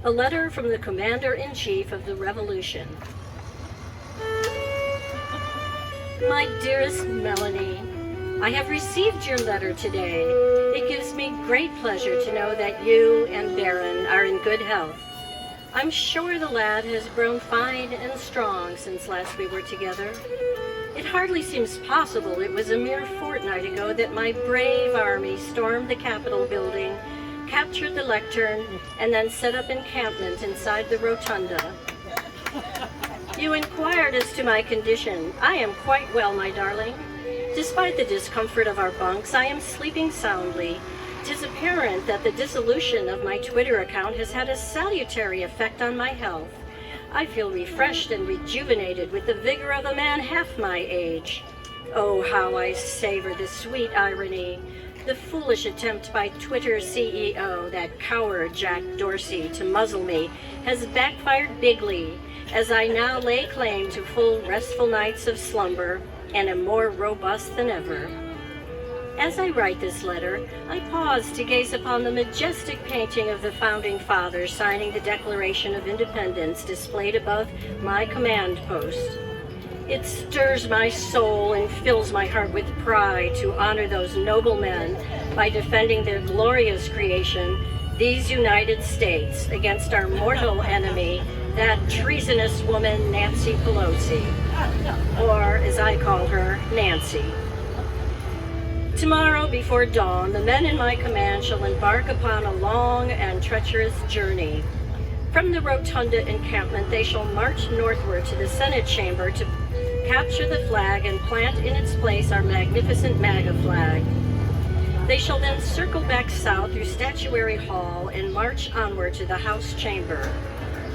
A letter from the Commander-in-Chief of the Revolution. My dearest Melanie, I have received your letter today. It gives me great pleasure to know that you and Baron are in good health. I'm sure the lad has grown fine and strong since last we were together. It hardly seems possible it was a mere fortnight ago that my brave army stormed the Capitol building, captured the lectern, and then set up encampment inside the rotunda. You inquired as to my condition. I am quite well, my darling. Despite the discomfort of our bunks, I am sleeping soundly. 'Tis apparent that the dissolution of my Twitter account has had a salutary effect on my health. I feel refreshed and rejuvenated with the vigor of a man half my age. Oh, how I savor the sweet irony. The foolish attempt by Twitter CEO, that coward Jack Dorsey, to muzzle me has backfired bigly, as I now lay claim to full restful nights of slumber and am more robust than ever. As I write this letter, I pause to gaze upon the majestic painting of the Founding Fathers signing the Declaration of Independence displayed above my command post. It stirs my soul and fills my heart with pride to honor those noble men by defending their glorious creation, these United States, against our mortal enemy, that treasonous woman, Nancy Pelosi, or as I call her, Nancy. Tomorrow before dawn, the men in my command shall embark upon a long and treacherous journey. From the Rotunda encampment, they shall march northward to the Senate chamber to capture the flag and plant in its place our magnificent MAGA flag. They shall then circle back south through Statuary Hall and march onward to the House chamber.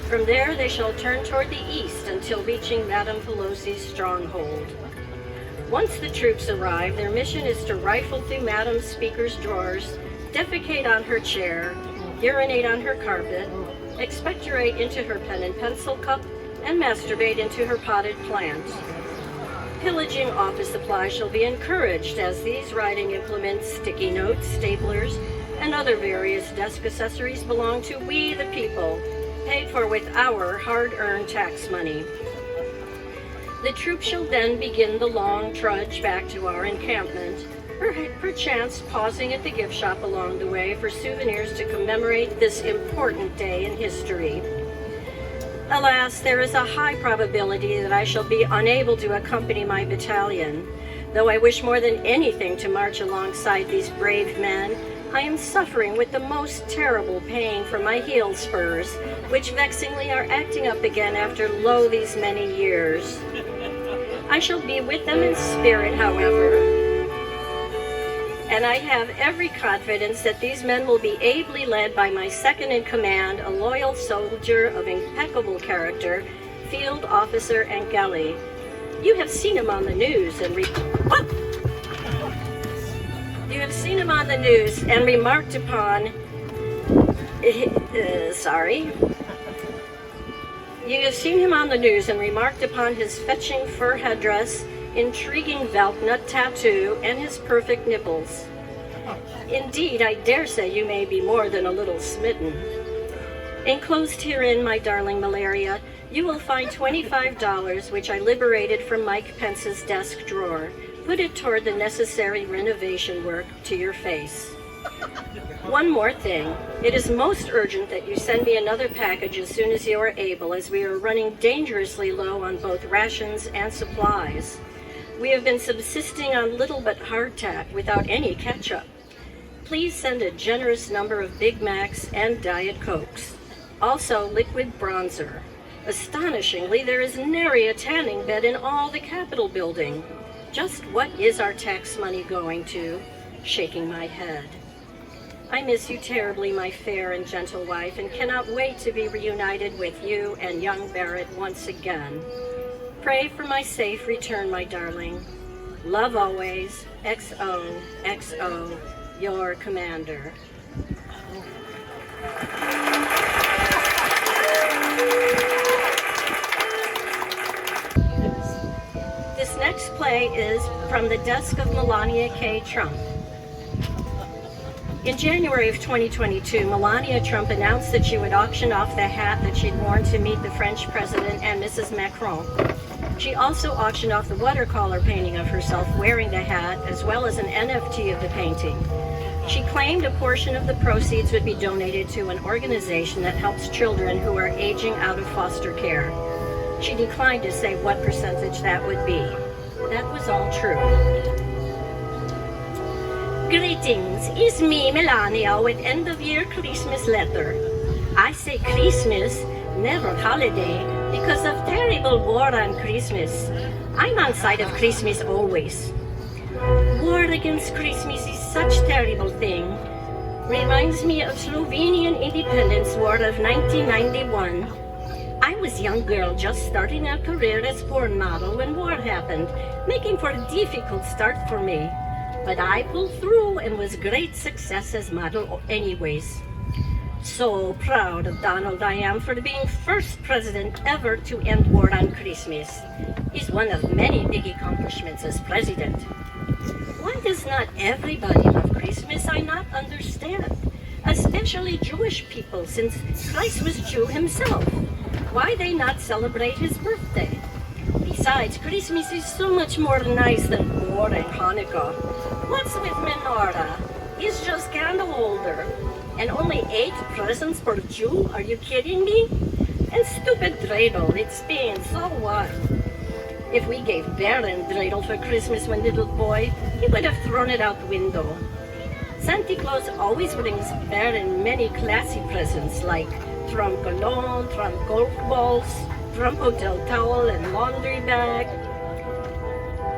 From there, they shall turn toward the east until reaching Madame Pelosi's stronghold. Once the troops arrive, their mission is to rifle through Madam Speaker's drawers, defecate on her chair, urinate on her carpet, expectorate into her pen and pencil cup, and masturbate into her potted plant. Pillaging office supplies shall be encouraged, as these writing implements, sticky notes, staplers, and other various desk accessories belong to we the people, paid for with our hard-earned tax money. The troops shall then begin the long trudge back to our encampment, perchance pausing at the gift shop along the way for souvenirs to commemorate this important day in history. Alas, there is a high probability that I shall be unable to accompany my battalion. Though I wish more than anything to march alongside these brave men, I am suffering with the most terrible pain from my heel spurs, which vexingly are acting up again after lo these many years. I shall be with them in spirit, however, and I have every confidence that these men will be ably led by my second-in-command, a loyal soldier of impeccable character, Field Officer Angeli. You have seen him on the news and remarked upon. You have seen him on the news and remarked upon his fetching fur headdress, intriguing Valknut tattoo, and his perfect nipples. Indeed, I dare say you may be more than a little smitten. Enclosed herein, my darling Malaria, you will find $25, which I liberated from Mike Pence's desk drawer. Put it toward the necessary renovation work to your face. One more thing. It is most urgent that you send me another package as soon as you are able, as we are running dangerously low on both rations and supplies. We have been subsisting on little but hardtack without any ketchup. Please send a generous number of Big Macs and Diet Cokes. Also liquid bronzer. Astonishingly, there is nary a tanning bed in all the Capitol building. Just what is our tax money going to? Shaking my head. I miss you terribly, my fair and gentle wife, and cannot wait to be reunited with you and young Barrett once again. Pray for my safe return, my darling. Love always, XOXO, your commander. This next play is From the Desk of Melania K. Trump. In January of 2022, Melania Trump announced that she would auction off the hat that she'd worn to meet the French president and Mrs. Macron. She also auctioned off the watercolor painting of herself wearing the hat, as well as an NFT of the painting. She claimed a portion of the proceeds would be donated to an organization that helps children who are aging out of foster care. She declined to say what percentage that would be. That was all true. Greetings, it's me, Melania, with end-of-year Christmas letter. I say Christmas, never holiday, because of terrible war on Christmas. I'm on side of Christmas always. War against Christmas is such terrible thing. Reminds me of Slovenian Independence War of 1991. I was a young girl just starting a career as porn model when war happened, making for a difficult start for me. But I pulled through and was a great success as model anyways. So proud of Donald I am for being first president ever to end war on Christmas. He's one of many big accomplishments as president. Why does not everybody love Christmas? I not understand. Especially Jewish people, since Christ was Jew himself. Why they not celebrate his birthday? Besides, Christmas is so much more nice than boring Hanukkah. What's with menorah? It's just candle holder. And only 8 presents per Jew? Are you kidding me? And stupid dreidel, it's Spain, so what? If we gave Baron dreidel for Christmas when little boy, he would have thrown it out the window. Santa Claus always brings Baron many classy presents like Trump cologne, Trump golf balls, Trump hotel towel and laundry bag.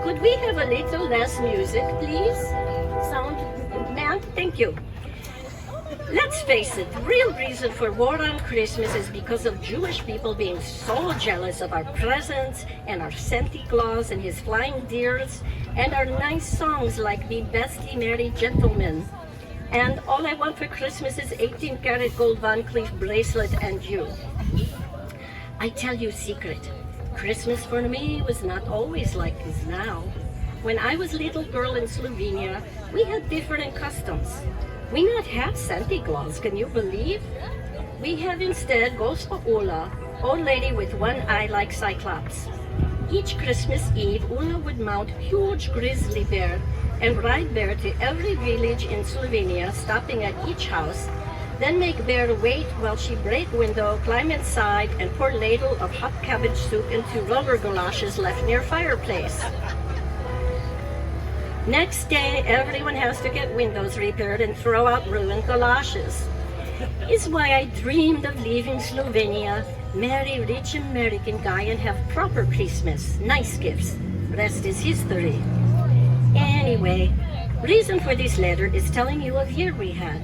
Could we have a little less music, please? Sound man, thank you. Let's face it, the real reason for war on Christmas is because of Jewish people being so jealous of our presents and our Santa Claus and his flying deers and our nice songs like Be Bestie Merry Gentlemen. And all I want for Christmas is 18-karat gold Van Cleef bracelet and you. I tell you a secret, Christmas for me was not always like this now. When I was a little girl in Slovenia, we had different customs. We not have Santa Claus, can you believe? We have instead Gospa Ula, old lady with one eye like Cyclops. Each Christmas Eve, Ula would mount huge grizzly bear and ride bear to every village in Slovenia, stopping at each house, then make bear wait while she break window, climb inside, and pour ladle of hot cabbage soup into rubber galoshes left near fireplace. Next day, everyone has to get windows repaired and throw out ruined galoshes. It's why I dreamed of leaving Slovenia, marry a rich American guy and have proper Christmas, nice gifts. Rest is history. Anyway, reason for this letter is telling you of year we had.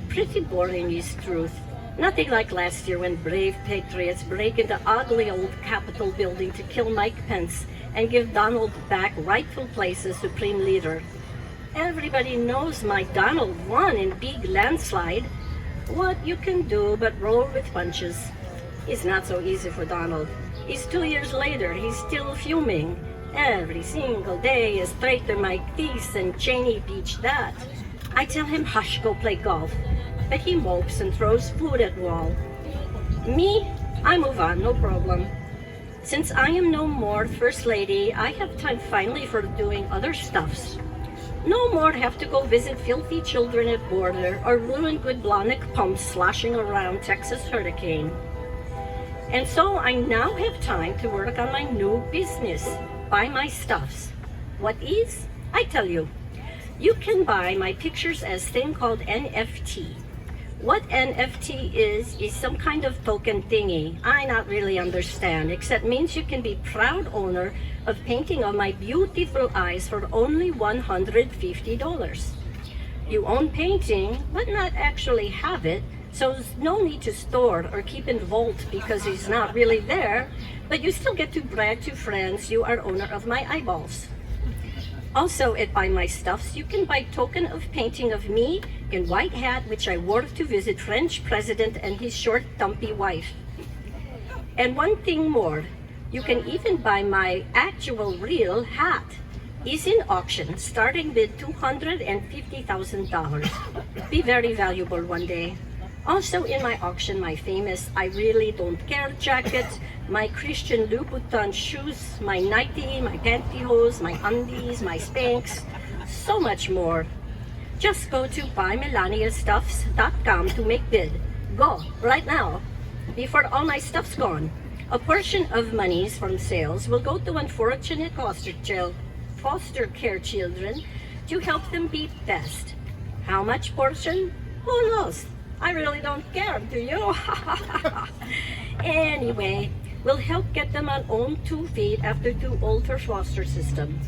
Pretty boring is truth. Nothing like last year when brave patriots break into ugly old Capitol building to kill Mike Pence and give Donald back rightful place as Supreme Leader. Everybody knows my Donald won in big landslide. What you can do but roll with punches. It's not so easy for Donald. It's 2 years later, he's still fuming. Every single day is traitor Mike this and Cheney Beach that. I tell him hush, go play golf. But he mopes and throws food at wall. Me, I move on, no problem. Since I am no more First Lady, I have time finally for doing other stuffs. No more have to go visit filthy children at border or ruin good blonic pumps sloshing around Texas hurricane. And so I now have time to work on my new business, buy my stuffs. What is? I tell you. You can buy my pictures as thing called NFT. What NFT is some kind of token thingy. I not really understand, except means you can be proud owner of painting of my beautiful eyes for only $150. You own painting, but not actually have it, so there's no need to store or keep in vault because it's not really there, but you still get to brag to friends you are owner of my eyeballs. Also, at Buy My Stuffs, you can buy token of painting of me in white hat, which I wore to visit French president and his short, dumpy wife. And one thing more, you can even buy my actual real hat. is in auction starting with $250,000. Be very valuable one day. Also in my auction, my famous I Really Don't Care jacket, my Christian Louboutin shoes, my nightie, my pantyhose, my undies, my Spanx, so much more. Just go to buymelaniastuffs.com to make bid. Go, right now, before all my stuff's gone. A portion of monies from sales will go to unfortunate foster care children to help them be best. How much portion? Who knows? I really don't care, do you? Anyway, we'll help get them on own 2 feet after too old for foster system.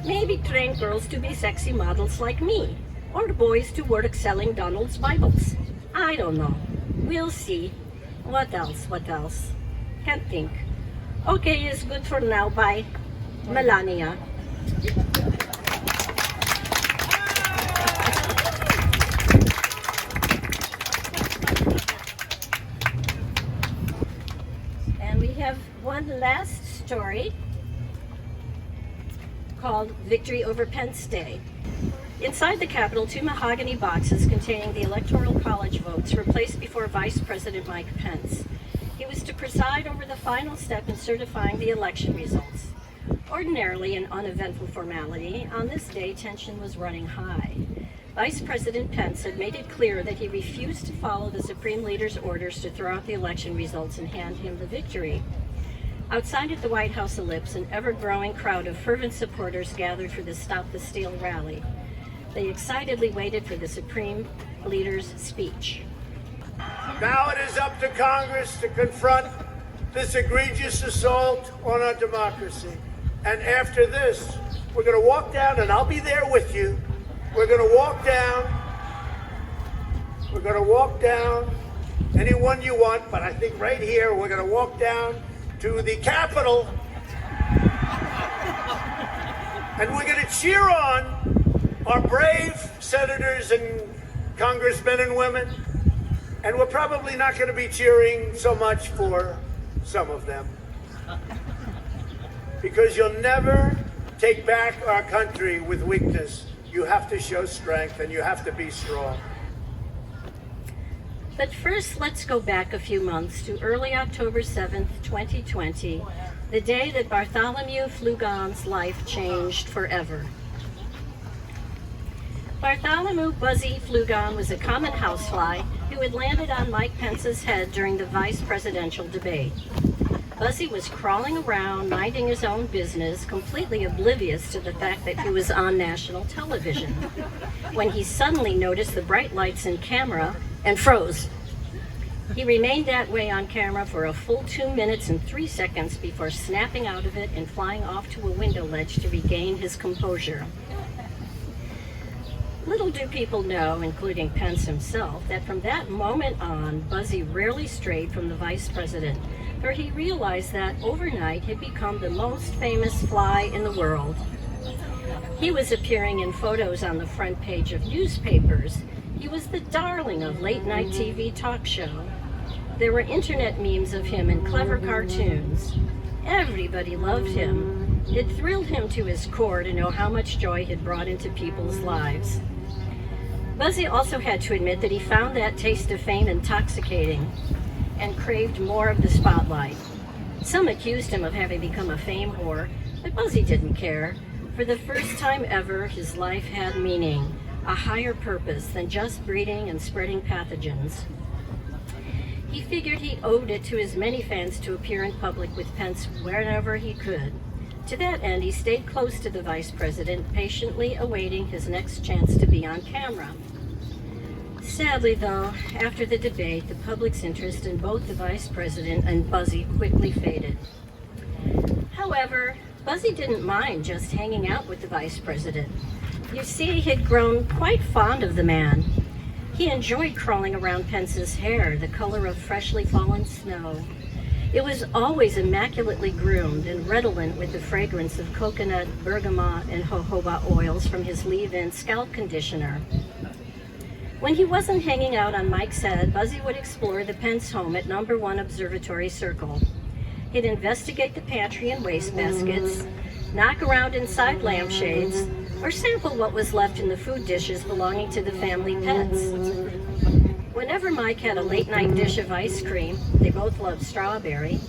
Maybe train girls to be sexy models like me, or boys to work selling Donald's Bibles. I don't know. We'll see. What else? Can't think. Okay, it's good for now. Bye. Melania. And we have one last story called Victory Over Pence Day. Inside the Capitol, 2 mahogany boxes containing the Electoral College votes were placed before Vice President Mike Pence. He was to preside over the final step in certifying the election results. Ordinarily an uneventful formality, on this day tension was running high. Vice President Pence had made it clear that he refused to follow the Supreme Leader's orders to throw out the election results and hand him the victory. Outside at the White House of Lipp's, an ever-growing crowd of fervent supporters gathered for the Stop the Steal rally. They excitedly waited for the Supreme Leader's speech. Now it is up to Congress to confront this egregious assault on our democracy. And after this, we're going to walk down, and I'll be there with you. We're going to walk down. We're going to walk down anyone you want, but I think right here we're going to walk down to the Capitol. And we're going to cheer on our brave senators and congressmen and women. And we're probably not going to be cheering so much for some of them. Because you'll never take back our country with weakness. You have to show strength and you have to be strong. But first, let's go back a few months to early October 7th, 2020, the day that Bartholomew Flugon's life changed forever. Bartholomew Buzzy Flugon was a common housefly who had landed on Mike Pence's head during the vice presidential debate. Buzzy was crawling around, minding his own business, completely oblivious to the fact that he was on national television, when he suddenly noticed the bright lights and camera and froze. He remained that way on camera for a full 2 minutes and 3 seconds before snapping out of it and flying off to a window ledge to regain his composure. Little do people know, including Pence himself, that from that moment on, Buzzy rarely strayed from the vice president, for he realized that overnight he'd become the most famous fly in the world. He was appearing in photos on the front page of newspapers. He was the darling of late-night TV talk show. There were internet memes of him and clever cartoons. Everybody loved him. It thrilled him to his core to know how much joy he'd brought into people's lives. Buzzy also had to admit that he found that taste of fame intoxicating and craved more of the spotlight. Some accused him of having become a fame whore, but Buzzy didn't care. For the first time ever, his life had meaning, a higher purpose than just breeding and spreading pathogens. He figured he owed it to his many fans to appear in public with Pence wherever he could. To that end, he stayed close to the vice president, patiently awaiting his next chance to be on camera. Sadly, though, after the debate, the public's interest in both the vice president and Buzzy quickly faded. However, Buzzy didn't mind just hanging out with the vice president. You see, he'd grown quite fond of the man. He enjoyed crawling around Pence's hair, the color of freshly fallen snow. It was always immaculately groomed and redolent with the fragrance of coconut, bergamot, and jojoba oils from his leave-in scalp conditioner. When he wasn't hanging out on Mike's head, Buzzy would explore the Pence home at No. 1 Observatory Circle. He'd investigate the pantry and wastebaskets, knock around inside lampshades, or sample what was left in the food dishes belonging to the family pets. Whenever Mike had a late-night dish of ice cream, they both loved strawberry,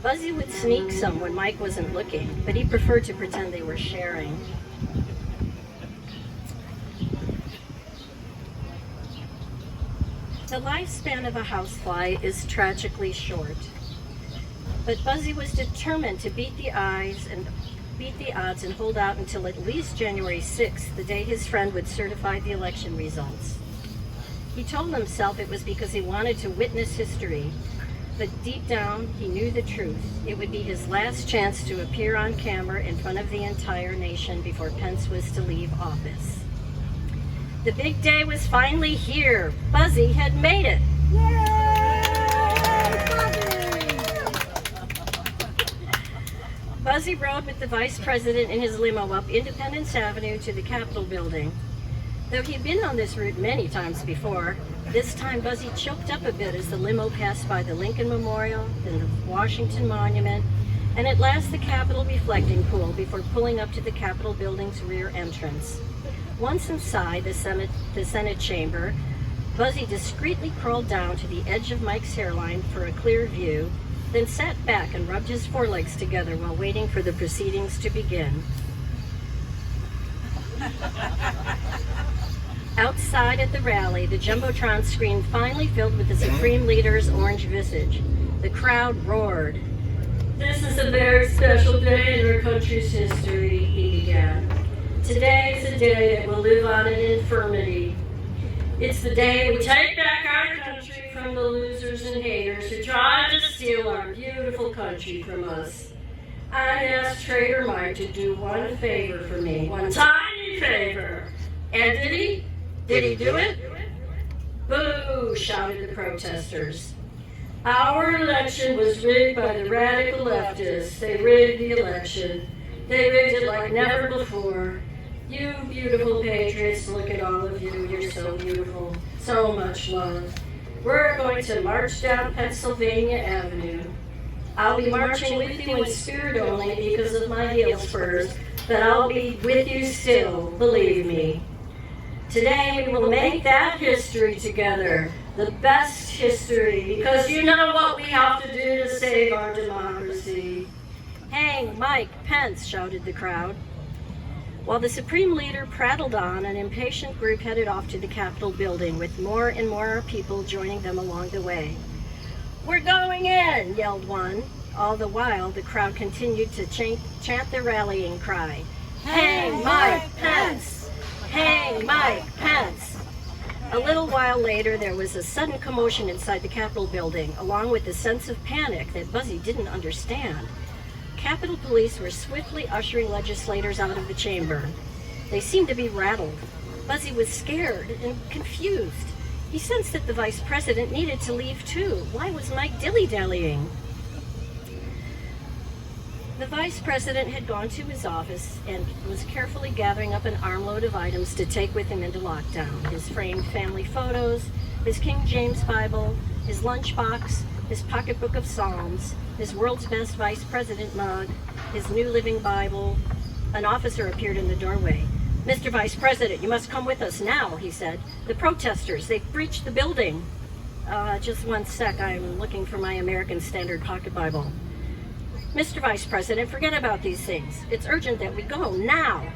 Buzzy would sneak some when Mike wasn't looking, but he preferred to pretend they were sharing. The lifespan of a housefly is tragically short, but Buzzy was determined to beat the odds and hold out until at least January 6th, the day his friend would certify the election results. He told himself it was because he wanted to witness history, but deep down he knew the truth. It would be his last chance to appear on camera in front of the entire nation before Pence was to leave office. The big day was finally here. Buzzy had made it. Buzzy rode with the vice president in his limo up Independence Avenue to the Capitol building. Though he'd been on this route many times before, this time Buzzy choked up a bit as the limo passed by the Lincoln Memorial, then the Washington Monument, and at last the Capitol reflecting pool before pulling up to the Capitol building's rear entrance. Once inside the Senate chamber, Buzzy discreetly crawled down to the edge of Mike's hairline for a clear view, then sat back and rubbed his forelegs together while waiting for the proceedings to begin. Outside at the rally, the Jumbotron screen finally filled with the Supreme Leader's orange visage. The crowd roared. "This is a very special day in our country's history," he began. "Today is a day that will live on in infirmity. It's the day we take back our country from the losers and haters who tried to steal our beautiful country from us. I asked Trader Mike to do one favor for me, one tiny favor. And did he? Did he do it?" "Boo!" shouted the protesters. "Our election was rigged by the radical leftists. They rigged the election. They rigged it like never before. You beautiful patriots, look at all of you. You're so beautiful. So much love. We're going to march down Pennsylvania Avenue. I'll be marching with you in spirit only because of my heel spurs, but I'll be with you still, believe me. Today we will make that history together, the best history, because you know what we have to do to save our democracy." "Hang Mike Pence," shouted the crowd. While the Supreme Leader prattled on, an impatient group headed off to the Capitol building, with more and more people joining them along the way. "We're going in," yelled one. All the while, the crowd continued to chant their rallying cry. "Hang Mike Pence! Hang Mike Pence!" A little while later, there was a sudden commotion inside the Capitol building, along with a sense of panic that Buzzy didn't understand. Capitol Police were swiftly ushering legislators out of the chamber. They seemed to be rattled. Buzzy was scared and confused. He sensed that the vice president needed to leave too. Why was Mike dilly-dallying? The vice president had gone to his office and was carefully gathering up an armload of items to take with him into lockdown. His framed family photos, his King James Bible, his lunchbox, his pocketbook of Psalms, his world's best vice president mug, his New Living Bible. An officer appeared in the doorway. "Mr. Vice President, you must come with us now," he said. "The protesters, they've breached the building." Just one sec, I'm looking for my American Standard Pocket Bible." "Mr. Vice President, forget about these things. It's urgent that we go, now."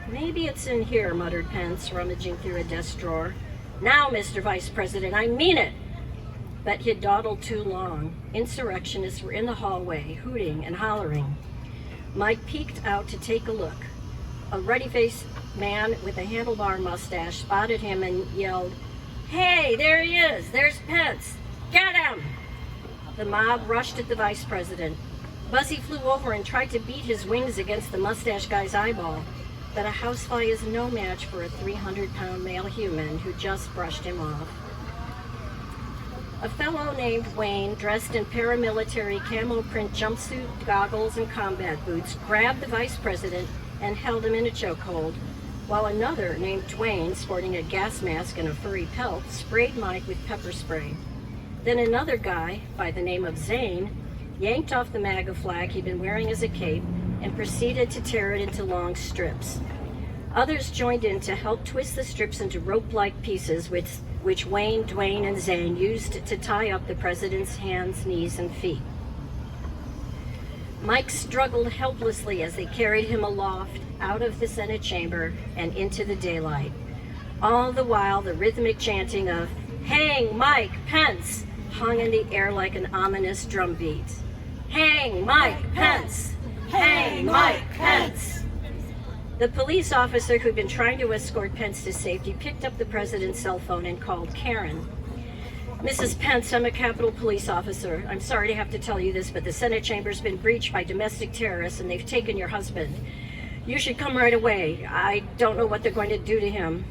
"Maybe it's in here," muttered Pence, rummaging through a desk drawer. "Now, Mr. Vice President, I mean it." But he had dawdled too long. Insurrectionists were in the hallway, hooting and hollering. Mike peeked out to take a look. A ruddy-faced man with a handlebar mustache spotted him and yelled, "Hey, there he is! There's Pence! Get him!" The mob rushed at the vice president. Buzzy flew over and tried to beat his wings against the mustache guy's eyeball, but a housefly is no match for a 300-pound male human who just brushed him off. A fellow named Wayne, dressed in paramilitary camo print jumpsuit, goggles, and combat boots, grabbed the vice president and held him in a chokehold, while another named Dwayne, sporting a gas mask and a furry pelt, sprayed Mike with pepper spray. Then another guy, by the name of Zane, yanked off the MAGA flag he'd been wearing as a cape and proceeded to tear it into long strips. Others joined in to help twist the strips into rope-like pieces, which Wayne, Dwayne, and Zane used to tie up the president's hands, knees, and feet. Mike struggled helplessly as they carried him aloft out of the Senate chamber and into the daylight. All the while, the rhythmic chanting of "Hang Mike Pence" hung in the air like an ominous drumbeat. Hang Mike Pence! Hang Mike Pence! The police officer who'd been trying to escort Pence to safety picked up the president's cell phone and called Karen. "Mrs. Pence, I'm a Capitol police officer. I'm sorry to have to tell you this, but the Senate chamber's been breached by domestic terrorists and they've taken your husband. You should come right away. I don't know what they're going to do to him."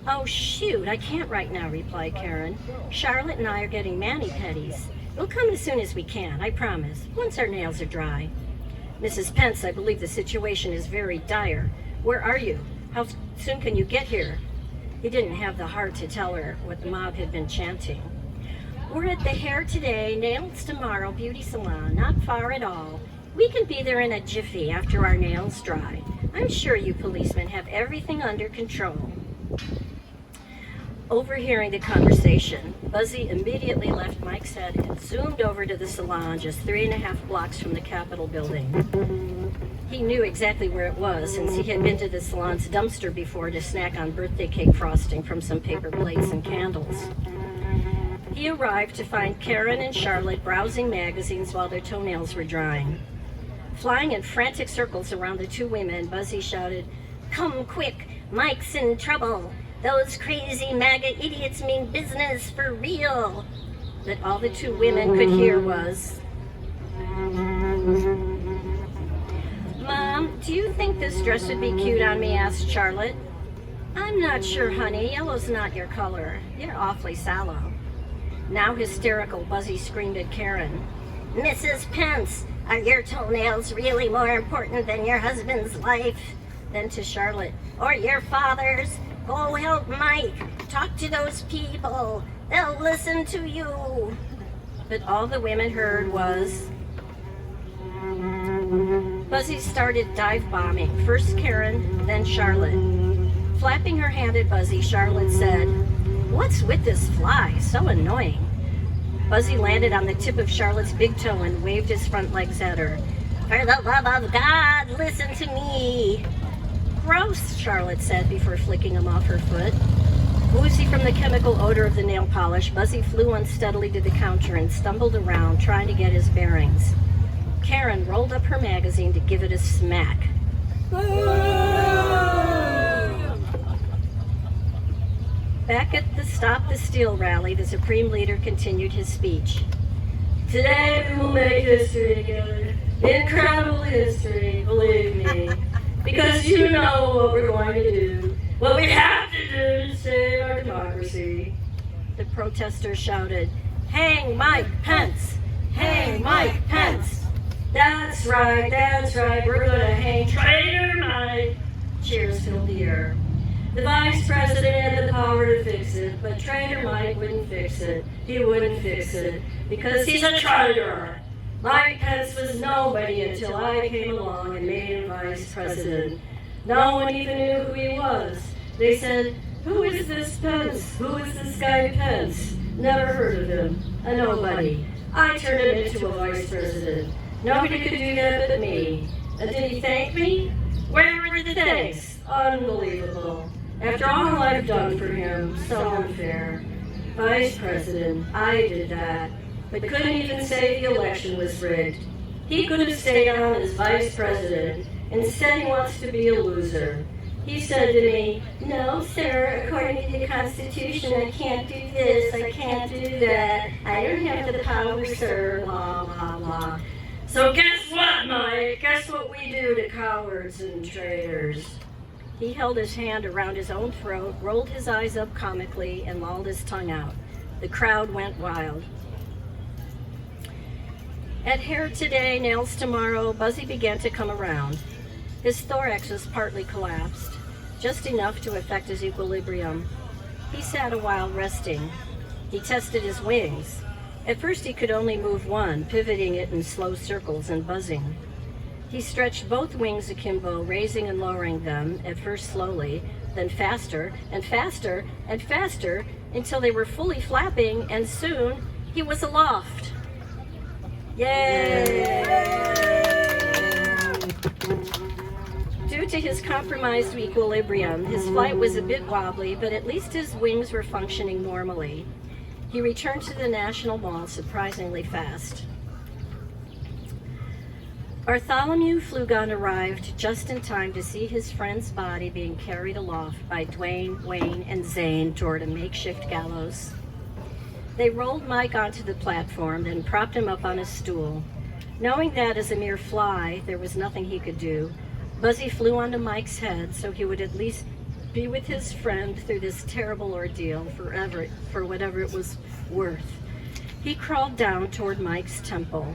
"Oh, shoot, I can't right now," replied Karen. "Charlotte and I are getting mani-pedis. We'll come as soon as we can, I promise, once our nails are dry." "Mrs. Pence, I believe the situation is very dire. Where are you? How soon can you get here?" He didn't have the heart to tell her what the mob had been chanting. "We're at the Hair Today, Nails Tomorrow beauty salon, not far at all. We can be there in a jiffy after our nails dry. I'm sure you policemen have everything under control." Overhearing the conversation, Buzzy immediately left Mike's head and zoomed over to the salon just 3.5 blocks from the Capitol building. He knew exactly where it was since he had been to the salon's dumpster before to snack on birthday cake frosting from some paper plates and candles. He arrived to find Karen and Charlotte browsing magazines while their toenails were drying. Flying in frantic circles around the two women, Buzzy shouted, "Come quick, Mike's in trouble. Those crazy MAGA idiots mean business for real." But all the two women could hear was, "Mom, do you think this dress would be cute on me?" asked Charlotte. "I'm not sure, honey. Yellow's not your color. You're awfully sallow." Now hysterical, Buzzy screamed at Karen, "Mrs. Pence, are your toenails really more important than your husband's life?" Then to Charlotte, "Or your father's? Go help Mike. Talk to those people. They'll listen to you." But all the women heard was, Buzzy started dive bombing, first Karen, then Charlotte. Flapping her hand at Buzzy, Charlotte said, "What's with this fly? So annoying." Buzzy landed on the tip of Charlotte's big toe and waved his front legs at her. "For the love of God, listen to me." "Gross," Charlotte said before flicking him off her foot. Woozy from the chemical odor of the nail polish, Buzzy flew unsteadily to the counter and stumbled around trying to get his bearings. Karen rolled up her magazine to give it a smack. Back at the Stop the Steal rally, the Supreme Leader continued his speech. "Today we will make history together. Incredible history, believe me. Because you know what we're going to do. What we have to do to save our democracy." The protesters shouted, "Hang Mike Pence! Hang Mike Pence!" That's right, we're going to hang traitor Mike." Cheers filled the air. "The vice president had the power to fix it, but traitor Mike wouldn't fix it. He wouldn't fix it because he's a traitor. Mike Pence was nobody until I came along and made him vice president. No one even knew who he was. They said, 'Who is this Pence? Who is this guy Pence?' Never heard of him. A nobody. I turned him into a vice president. Nobody could do that but me. And did he thank me? Where were the thanks? Unbelievable. After all I've done for him, so unfair. Vice president, I did that. But couldn't even say the election was rigged. He could have stayed on as vice president. Instead, he wants to be a loser. He said to me, 'No, sir, according to the Constitution, I can't do this, I can't do that. I don't have the power, sir, blah, blah, blah.' So guess what, Mike? Guess what we do to cowards and traitors?" He held his hand around his own throat, rolled his eyes up comically, and lolled his tongue out. The crowd went wild. At Hair Today, Nails Tomorrow, Buzzy began to come around. His thorax was partly collapsed, just enough to affect his equilibrium. He sat a while resting. He tested his wings. At first he could only move one, pivoting it in slow circles and buzzing. He stretched both wings akimbo, raising and lowering them, at first slowly, then faster and faster and faster, until they were fully flapping, and soon he was aloft. Yay! Due to his compromised equilibrium, his flight was a bit wobbly, but at least his wings were functioning normally. He returned to the National Mall surprisingly fast. Bartholomew Flugon arrived just in time to see his friend's body being carried aloft by Dwayne, Wayne, and Zane toward a makeshift gallows. They rolled Mike onto the platform, then propped him up on a stool. Knowing that as a mere fly, there was nothing he could do, Buzzy flew onto Mike's head so he would at least be with his friend through this terrible ordeal forever, for whatever it was worth. He crawled down toward Mike's temple.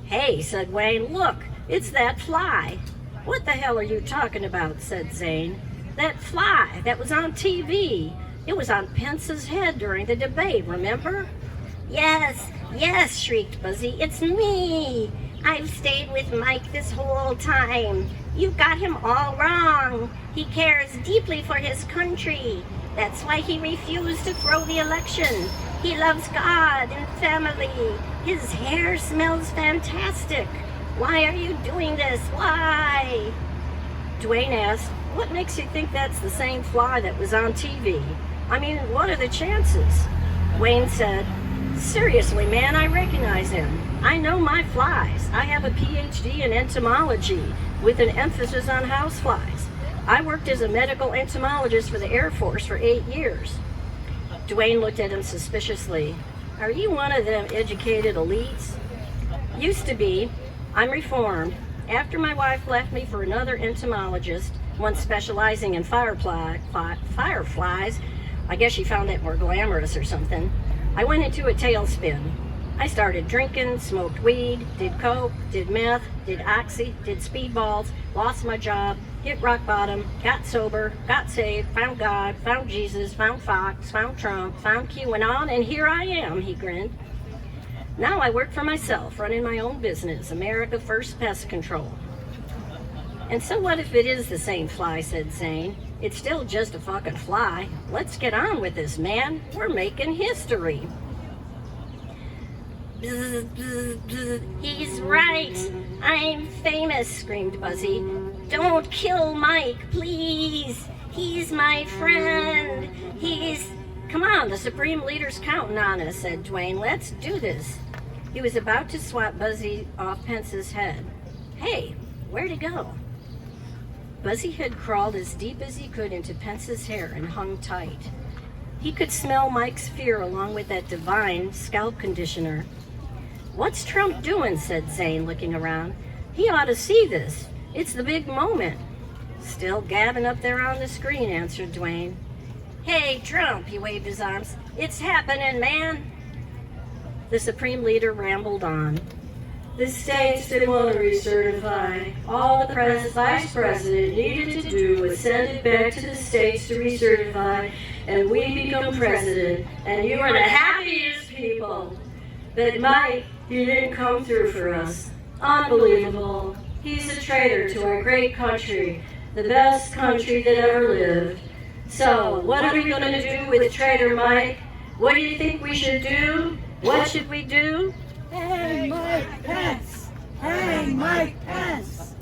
"Hey," said Wayne, "look, it's that fly." "What the hell are you talking about?" said Zane. "That fly that was on TV. It was on Pence's head during the debate, remember?" "Yes, yes," shrieked Buzzy, "it's me. I've stayed with Mike this whole time. You got him all wrong. He cares deeply for his country. That's why he refused to throw the election. He loves God and family. His hair smells fantastic. Why are you doing this? Why?" Dwayne asked, "What makes you think that's the same fly that was on TV? I mean, what are the chances?" Wayne said, "Seriously, man, I recognize him. I know my flies. I have a PhD in entomology with an emphasis on houseflies. I worked as a medical entomologist for the Air Force for 8 years. Dwayne looked at him suspiciously. "Are you one of them educated elites?" "Used to be. I'm reformed. After my wife left me for another entomologist, one specializing in fireflies, I guess she found that more glamorous or something, I went into a tailspin. I started drinking, smoked weed, did coke, did meth, did oxy, did speedballs, lost my job, hit rock bottom, got sober, got saved, found God, found Jesus, found Fox, found Trump, found QAnon, and here I am," he grinned. "Now I work for myself, running my own business, America First Pest Control." "And so what if it is the same fly?" said Zane. "It's still just a fucking fly. Let's get on with this, man. We're making history." "Bzz, bzz, bzz. He's right. I'm famous," screamed Buzzy. "Don't kill Mike, please. He's my friend. Come on, the Supreme Leader's counting on us," said Dwayne. "Let's do this." He was about to swat Buzzy off Pence's head. "Hey, where'd he go?" Buzzy had crawled as deep as he could into Pence's hair and hung tight. He could smell Mike's fear along with that divine scalp conditioner. "What's Trump doing?" said Zane, looking around. "He ought to see this. It's the big moment." "Still gabbing up there on the screen," answered Dwayne. "Hey, Trump," he waved his arms. "It's happening, man." The Supreme Leader rambled on. "The states didn't want to recertify. All the vice president needed to do was send it back to the states to recertify, and we become president, and you are the happiest people. But Mike, he didn't come through for us. Unbelievable. He's a traitor to our great country, the best country that ever lived. So, what are we going to do with traitor Mike? What do you think we should do? What should we do?" Hey, Mike Pence! Hey, Mike Pence!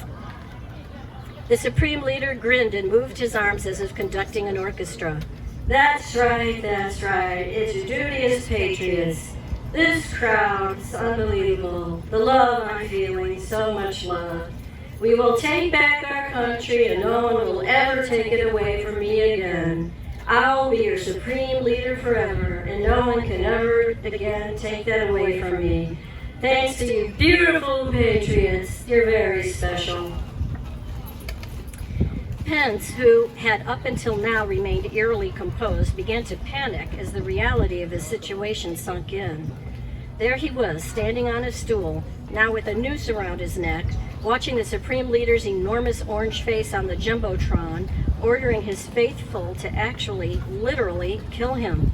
The Supreme Leader grinned and moved his arms as if conducting an orchestra. That's right, it's your duty as patriots. This crowd's unbelievable. The love I'm feeling, so much love. We will take back our country and no one will ever take it away from me again. I'll be your Supreme Leader forever, and no one can ever again take that away from me. Thanks to you beautiful patriots, you're very special. Pence, who had up until now remained eerily composed, began to panic as the reality of his situation sunk in. There he was, standing on a stool, now with a noose around his neck, watching the Supreme Leader's enormous orange face on the Jumbotron, ordering his faithful to actually, literally, kill him.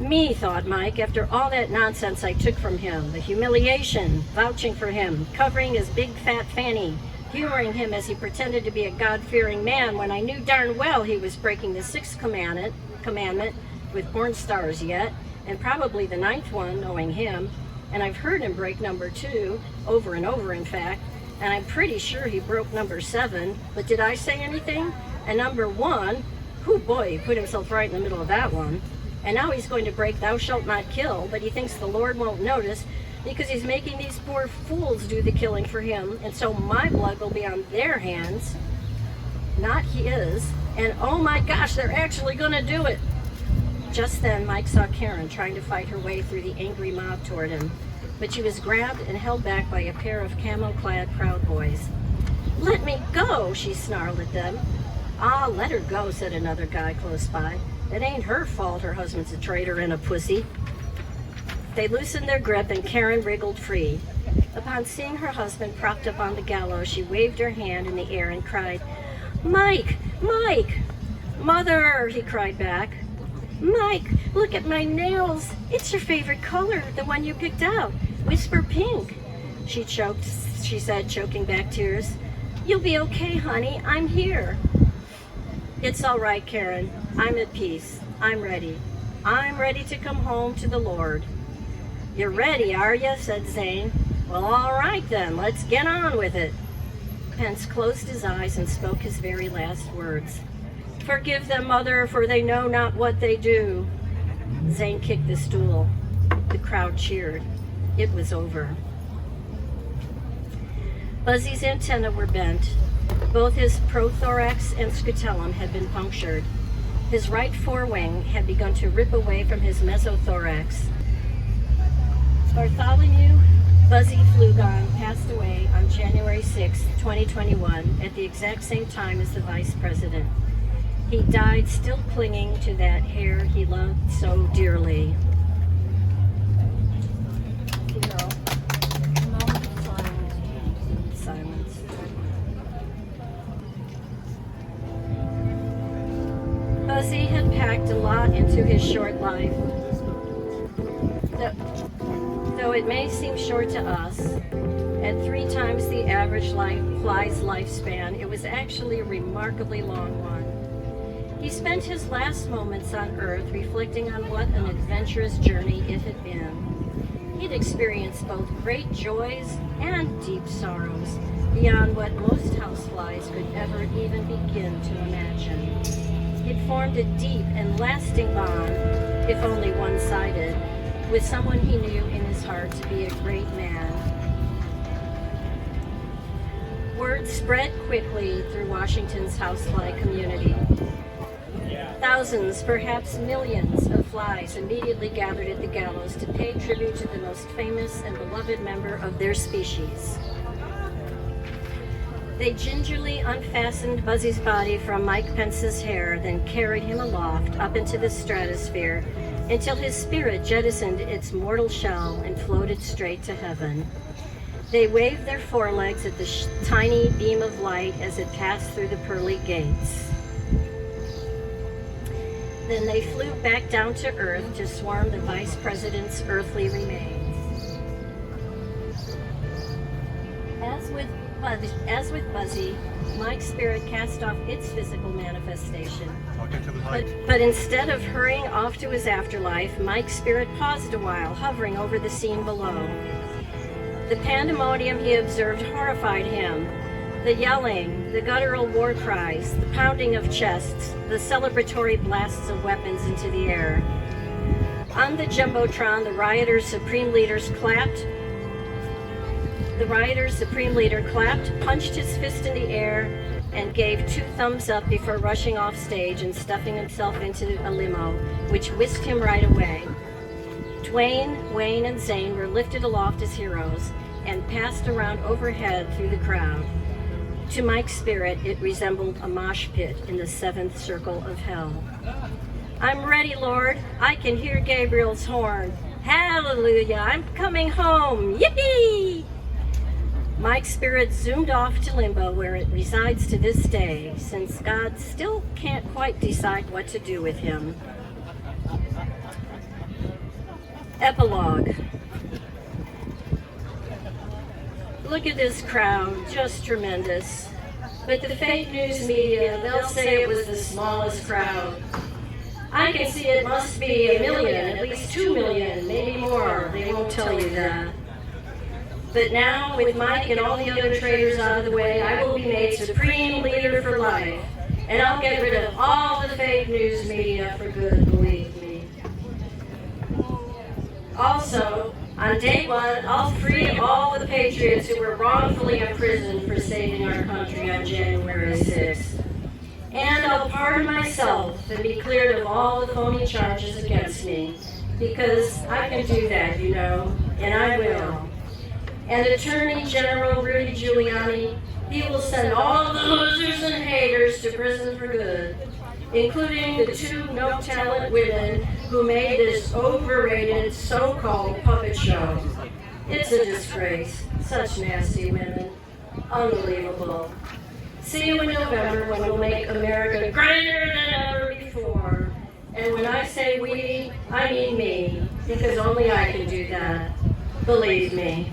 Me, thought Mike, after all that nonsense I took from him, the humiliation, vouching for him, covering his big fat fanny, humoring him as he pretended to be a God-fearing man when I knew darn well he was breaking the sixth commandment with porn stars yet, and probably the ninth one, knowing him, and I've heard him break number 2, over and over in fact, and I'm pretty sure he broke number 7, but did I say anything? And number 1, oh boy, he put himself right in the middle of that one. And now he's going to break thou shalt not kill, but he thinks the Lord won't notice because he's making these poor fools do the killing for him, and so my blood will be on their hands, not his. And oh my gosh, they're actually going to do it. Just then, Mike saw Karen trying to fight her way through the angry mob toward him, but she was grabbed and held back by a pair of camo-clad Proud Boys. "Let me go," she snarled at them. "Ah, let her go," said another guy close by. "It ain't her fault her husband's a traitor and a pussy." They loosened their grip and Karen wriggled free. Upon seeing her husband propped up on the gallows, she waved her hand in the air and cried, "Mike! Mike!" "Mother!" he cried back. "Mike, look at my nails. It's your favorite color, the one you picked out. Whisper pink." She said, choking back tears. "You'll be okay, honey. I'm here." "It's all right, Karen. I'm at peace. I'm ready. I'm ready to come home to the Lord." "You're ready, are you?" said Zane. "Well, all right then. Let's get on with it." Pence closed his eyes and spoke his very last words. "Forgive them, Mother, for they know not what they do." Zane kicked the stool. The crowd cheered. It was over. Buzzy's antennae were bent. Both his prothorax and scutellum had been punctured. His right forewing had begun to rip away from his mesothorax. Bartholomew Buzzy Flugon passed away on January 6, 2021, at the exact same time as the vice president. He died still clinging to that hair he loved so dearly. Silence. Buzzy had packed a lot into his short life. Though it may seem short to us, at 3 times the average fly's lifespan, it was actually a remarkably long one. He spent his last moments on Earth reflecting on what an adventurous journey it had been. He'd experienced both great joys and deep sorrows, beyond what most houseflies could ever even begin to imagine. He'd formed a deep and lasting bond, if only one-sided, with someone he knew in his heart to be a great man. Word spread quickly through Washington's housefly community. Thousands, perhaps millions, of flies immediately gathered at the gallows to pay tribute to the most famous and beloved member of their species. They gingerly unfastened Buzzy's body from Mike Pence's hair, then carried him aloft up into the stratosphere until his spirit jettisoned its mortal shell and floated straight to heaven. They waved their forelegs at the tiny beam of light as it passed through the pearly gates. Then they flew back down to Earth to swarm the Vice President's earthly remains. As with Buzzy, Mike's spirit cast off its physical manifestation. But instead of hurrying off to his afterlife, Mike's spirit paused a while, hovering over the scene below. The pandemonium he observed horrified him. The yelling, the guttural war cries, the pounding of chests, the celebratory blasts of weapons into the air. On the Jumbotron, the rioters' supreme leader clapped, punched his fist in the air, and gave 2 thumbs up before rushing off stage and stuffing himself into a limo, which whisked him right away. Dwayne, Wayne, and Zane were lifted aloft as heroes and passed around overhead through the crowd. To Mike's spirit, it resembled a mosh pit in the 7th circle of hell. "I'm ready, Lord. I can hear Gabriel's horn. Hallelujah, I'm coming home. Yippee!" Mike's spirit zoomed off to limbo, where it resides to this day, since God still can't quite decide what to do with him. Epilogue. Look at this crowd, just tremendous. But the fake news media, they'll say it was the smallest crowd. I can see it must be 1 million, at least 2 million, maybe more. They won't tell you that. But now, with Mike and all the other traitors out of the way, I will be made supreme leader for life. And I'll get rid of all the fake news media for good, believe me. Also, on day one, I'll free all the patriots who were wrongfully imprisoned for saving our country on January 6th. And I'll pardon myself and be cleared of all the phony charges against me, because I can do that, you know, and I will. And Attorney General Rudy Giuliani, he will send all the losers and haters to prison for good, including the 2 no-talent women who made this overrated so-called puppet show. It's a disgrace. Such nasty women. Unbelievable. See you in November when we'll make America greater than ever before. And when I say we, I mean me, because only I can do that. Believe me.